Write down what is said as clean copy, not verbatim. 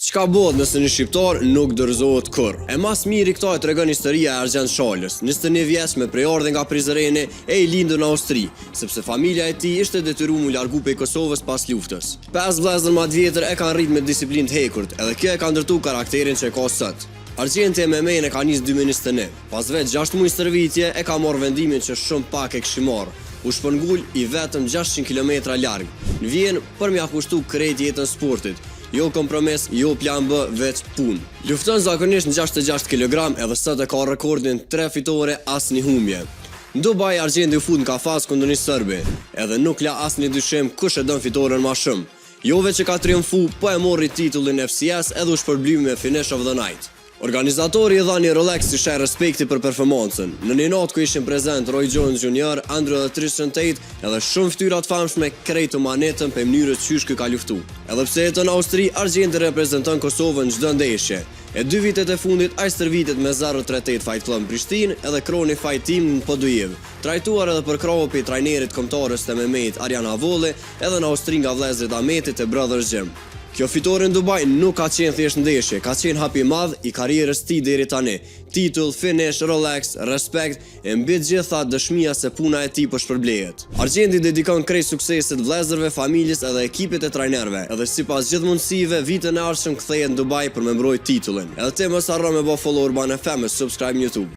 Çka bëhet nëse një shqiptar nuk dorëzohet kurrë? E mas miri këto e tregon historia e Argjend Shalës, 21 vjeç me preordhë nga Prizreni e i lindur në Austri, sepse familja e tij ishte detyruar mu largu prej Kosovës pas luftës. 5 vëllezër më të vjetër e kanë rritë me disiplinë të hekurt, edhe kjo e ka ndërtuar karakterin që ka sot. Argjendi MMA-n e ka nis 2021. Pas vetë 6 muaj stërvitje e ka marrë vendimin që shumë pak e kishte marrë. U shpërngull i vetëm 600 km larg. Në Vjenë për m'ia kushtu krejt jetën sportit. Jo kompromis, jo plan B, veç punë. Lufton zakonisht në 66 kg edhe sot e ka rekordin 3 fitore asnjë humbje. Në Dubai Argjendi u fut në kafaz kundër një serbi, edhe nuk la asnjë dyshim kush e don fitoren më shumë. Jo veç që ka triumfu, po e morri titullin FCS edhe u shpërbly me Finish of the Night. Organizatori i dha një Rolex si sheh respekti për performancën. Në një natë ku ishin prezent Roy Jones Jr., Andrew dhe Tristan Tate, edhe shumë fytyra të famshme krejtu manetën për mënyrën çysh ky ka luftu. Edhe pse jeton në Austri, Argjendi reprezenton Kosovën çdo ndeshje. E 2 vitet e fundit ai stërvitet me 038 Fight Club në Prishtinë edhe kroni Fight Team në Podujev. Trajtuar edhe për krahun pe trajnerit kombëtarës të MMA-t Ariana Volli, edhe në Austri nga vëllezërit Ahmetit e Brothers Gym. Kjo fitore në Dubai nuk ka qenë thjesht ndeshje, ka qenë hap i madh i karrierës tij deri tani. Titull, finish, Rolex, respekt e mbi të gjitha dëshmia se puna e tij po shpërblehet. Argjendi dedikon krejt suksesit vëllezërve, familjes edhe ekipit e trajnerëve. Edhe sipas gjithë mundësive, vitën e ardhshëm kthehet në Dubai për me mbrojtë titullin. Edhe ti mos harro me bë follow Urban FM, subscribe në YouTube.